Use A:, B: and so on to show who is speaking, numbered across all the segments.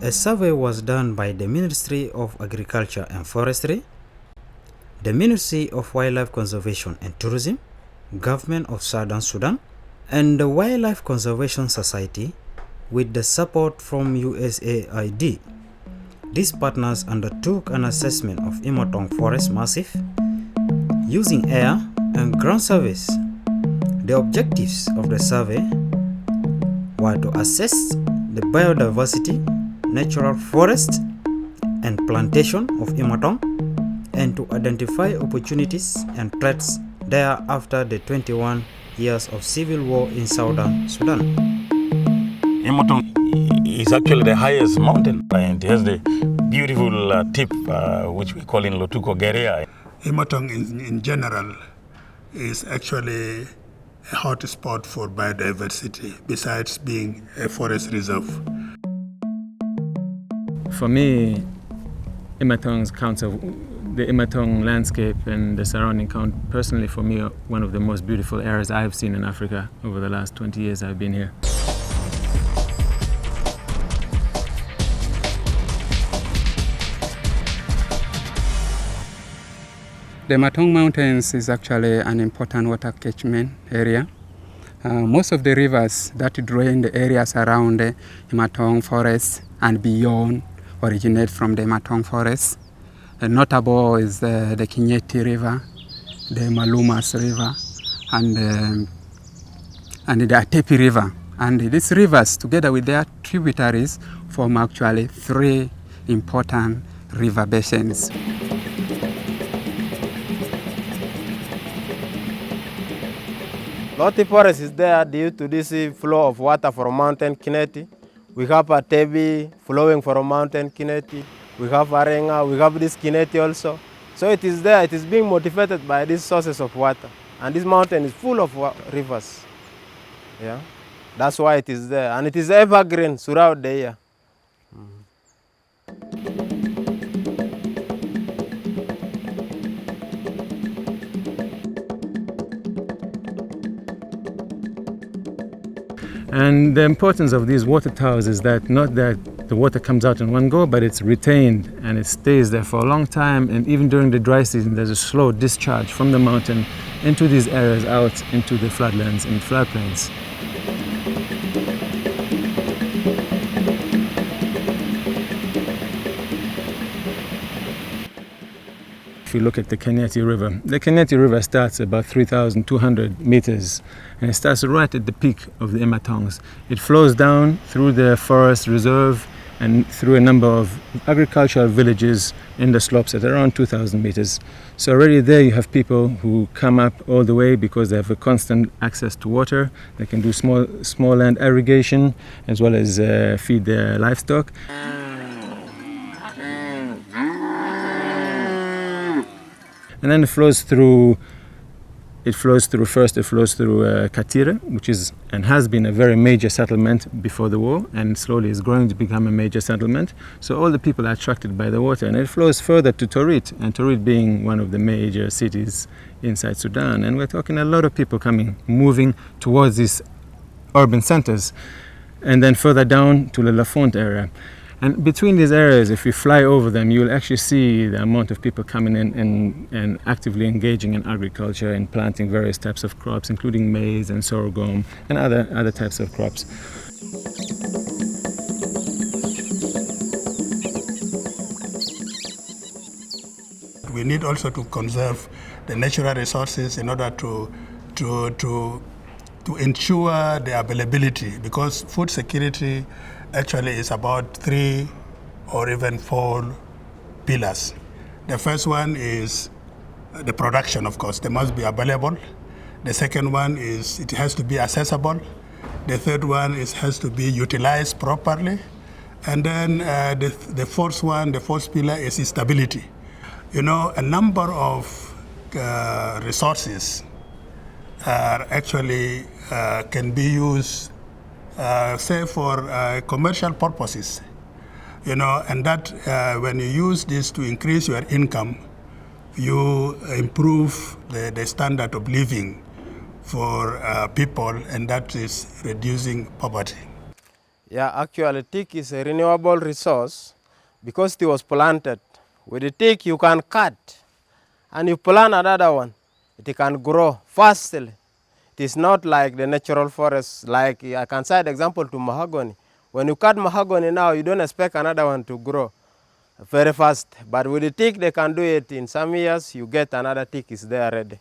A: A survey was done by the Ministry of Agriculture and Forestry, the Ministry of Wildlife Conservation and Tourism, Government of Southern Sudan, and the Wildlife Conservation Society with the support from USAID. These partners undertook an assessment of Imatong Forest Massif using air and ground surveys. The objectives of the survey were to assess the biodiversity, natural forest, and plantation of Imatong, and to identify opportunities and threats there after the 21 years of civil war in southern Sudan.
B: Imatong is actually the highest mountain, and it has the beautiful tip, which we call in Lotuko Geria.
C: Imatong in general is actually a hot spot for biodiversity, besides being a forest reserve.
D: For me, Imatong's counts of the Imatong landscape and the surrounding count, personally for me, one of the most beautiful areas I've seen in Africa over the last 20 years I've been here.
E: The Imatong Mountains is actually an important water catchment area. Most of the rivers that drain the areas around the Imatong forest and beyond originate from the Imatong forest. Notable is the Kinyeti River, the Malumas River, and the Atepi River. And these rivers, together with their tributaries, form actually 3 important river basins.
F: Loti Forest is there due to this flow of water from Mountain Kineti. We have a Tebi flowing from Mountain Kineti. We have Arenga, we have this Kineti also. So it is there, it is being motivated by these sources of water. And this mountain is full of rivers. Yeah, that's why it is there. And it is evergreen throughout the year.
D: And the importance of these water towers is that not that the water comes out in one go, but it's retained and it stays there for a long time. And even during the dry season, there's a slow discharge from the mountain into these areas out into the floodlands and floodplains. If you look at the Kinyeti River starts about 3,200 meters, and it starts right at the peak of the Imatongs. It flows down through the forest reserve and through a number of agricultural villages in the slopes at around 2,000 meters. So already there you have people who come up all the way because they have a constant access to water. They can do small land irrigation as well as feed their livestock. And then it flows through Katire, which is and has been a very major settlement before the war, and slowly is growing to become a major settlement. So all the people are attracted by the water, and it flows further to Torit, and Torit being one of the major cities inside Sudan. And we're talking a lot of people moving towards these urban centers, and then further down to the Lafont area. And between these areas, if you fly over them, you'll actually see the amount of people coming in and actively engaging in agriculture and planting various types of crops, including maize and sorghum and other types of crops.
C: We need also to conserve the natural resources in order to ensure the availability, because food security actually is about 3 or even 4 pillars. The first one is the production, of course. They must be available. The second one is it has to be accessible. The third one has to be utilized properly. And then the fourth pillar is stability. You know, a number of resources are actually can be used say for commercial purposes, you know, and that when you use this to increase your income, you improve the standard of living for people, and that is reducing poverty.
F: Yeah, actually teak is a renewable resource because it was planted. With the teak you can cut and you plant another one. It can grow fastly. It is not like the natural forest, like I can cite example to mahogany. When you cut mahogany now, you don't expect another one to grow very fast. But with the teak, they can do it in some years, you get another teak is there already.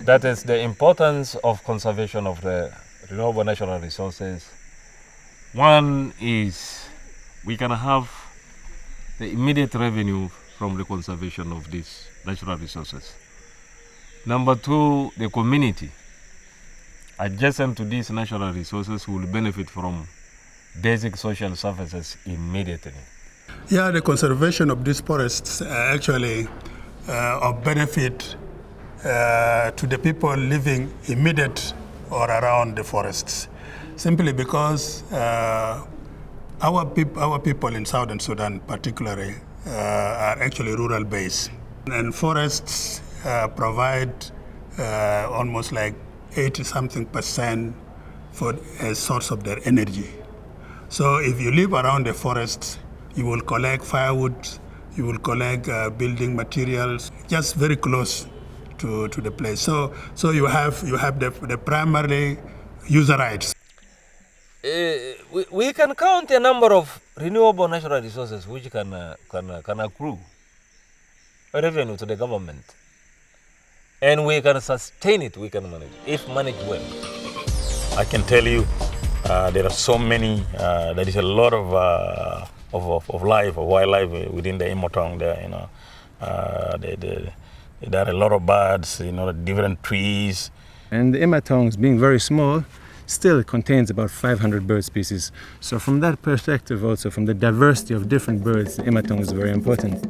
B: That is the importance of conservation of the renewable natural resources. One is we can have the immediate revenue from the conservation of these natural resources. Number two, the community adjacent to these natural resources will benefit from basic social services immediately.
C: Yeah, the conservation of these forests actually of benefit to the people living immediate or around the forests, simply because our people in Southern Sudan particularly are actually rural based, and forests provide almost like 80-something% for a source of their energy. So if you live around the forests, you will collect firewood, you will collect building materials, just very close to the place. So you have the primary user rights.
B: We can count a number of renewable natural resources which can accrue revenue to the government, and we can sustain it. We can manage if managed well. I can tell you, there are so many. There is a lot of life, of wildlife within the Imatong. There, there are a lot of birds. Different trees.
D: And the Imatongs, being very small, still contains about 500 bird species. So from that perspective, also from the diversity of different birds, the Imatong is very important.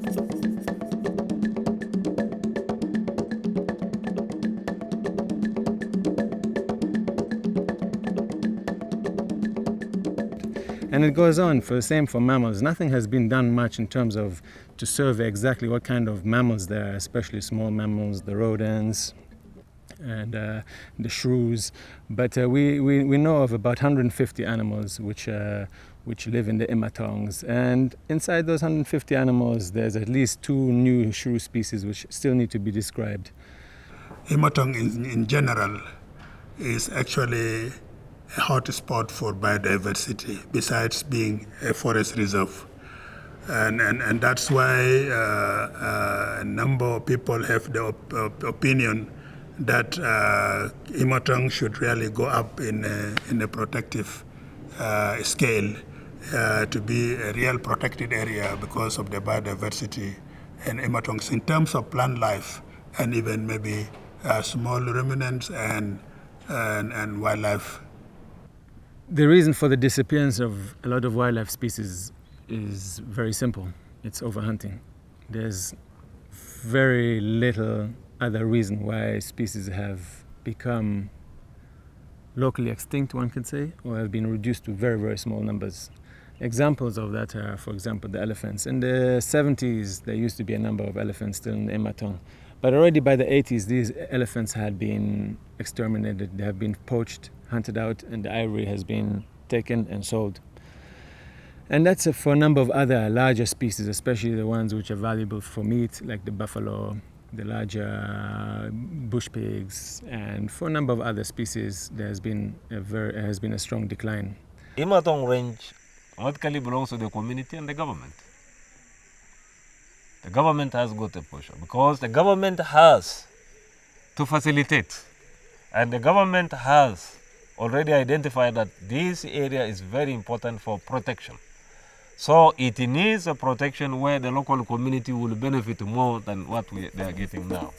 D: And it goes on for the same for mammals. Nothing has been done much in terms of to survey exactly what kind of mammals there are, especially small mammals, the rodents and the shrews. But we know of about 150 animals which live in the Imatongs. And inside those 150 animals, there's at least 2 new shrew species which still need to be described.
C: Imatong in general is actually a hot spot for biodiversity, besides being a forest reserve. And that's why a number of people have the opinion that Imatong should really go up in a protective scale to be a real protected area because of the biodiversity and Imatongs in terms of plant life and even maybe small ruminants and wildlife.
D: The reason for the disappearance of a lot of wildlife species is very simple. It's overhunting. There's very little other reason why species have become locally extinct, one can say, or have been reduced to very, very small numbers. Examples of that are, for example, the elephants. In the 70s, there used to be a number of elephants still in the Imatong. But already by the 80s, these elephants had been exterminated. They have been poached, hunted out, and the ivory has been taken and sold. And that's for a number of other larger species, especially the ones which are valuable for meat, like the buffalo, the larger bush pigs, and for a number of other species, there has been a strong decline.
B: Imatong range automatically belongs to the community and the government. The government has got a portion because the government has to facilitate, and the government has already identified that this area is very important for protection. So it needs a protection where the local community will benefit more than what they are getting now.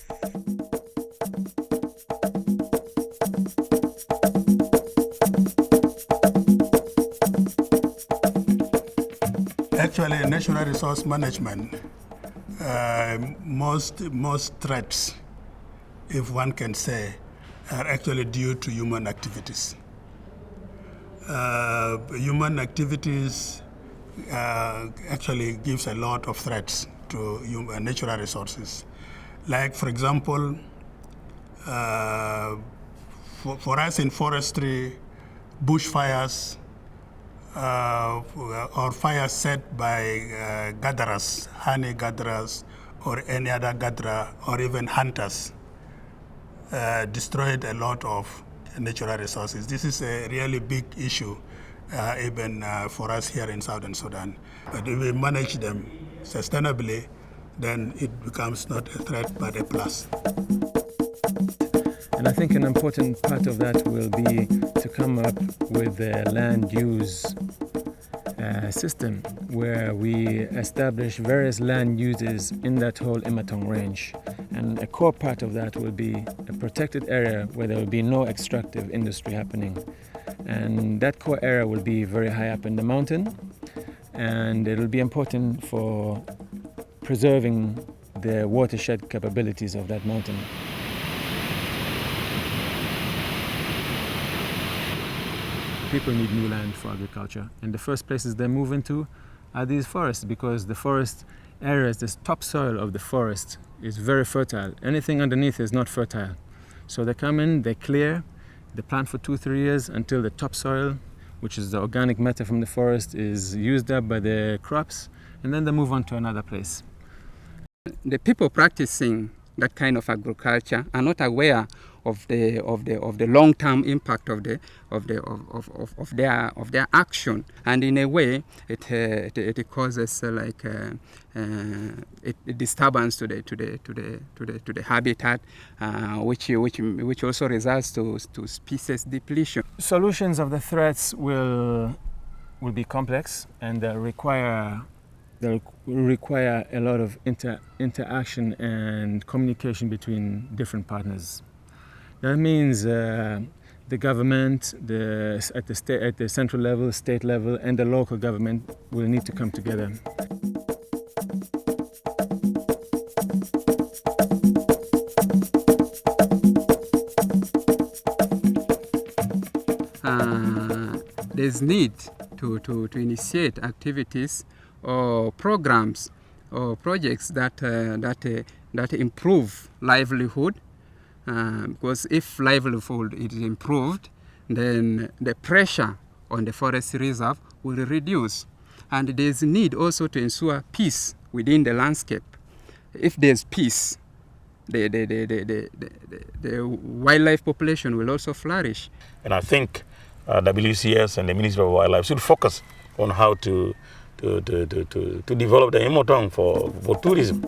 C: Actually, natural resource management, most threats, if one can say, are actually due to human activities. Human activities actually gives a lot of threats to natural resources. Like, for example, for us in forestry, bushfires or fires set by gatherers, honey gatherers, or any other gatherer, or even hunters, destroyed a lot of natural resources. This is a really big issue, even for us here in Southern Sudan. But if we manage them sustainably, then it becomes not a threat but a plus.
D: And I think an important part of that will be to come up with a land use system where we establish various land uses in that whole Imatong range. And a core part of that will be a protected area where there will be no extractive industry happening. And that core area will be very high up in the mountain, and it will be important for preserving the watershed capabilities of that mountain. People need new land for agriculture, and the first places they move into are these forests, because the forest areas, this topsoil of the forest is very fertile. Anything underneath is not fertile. So they come in, they clear, they plant for 2-3 years until the topsoil, which is the organic matter from the forest, is used up by the crops, and then they move on to another place.
E: The people practicing that kind of agriculture are not aware of the long-term impact of their action, and in a way it causes a disturbance to the habitat, which also results to species depletion.
D: Solutions of the threats will be complex, and they'll require a lot of interaction and communication between different partners. That means the government, at the central level, state level, and the local government will need to come together.
E: There's need to initiate activities or programs or projects that improve livelihood, because if livelihood is improved, then the pressure on the forest reserve will reduce. And there's need also to ensure peace within the landscape. If there's peace, the wildlife population will also flourish.
G: And I think WCS and the Ministry of Wildlife should focus on how to develop the Imatong for tourism.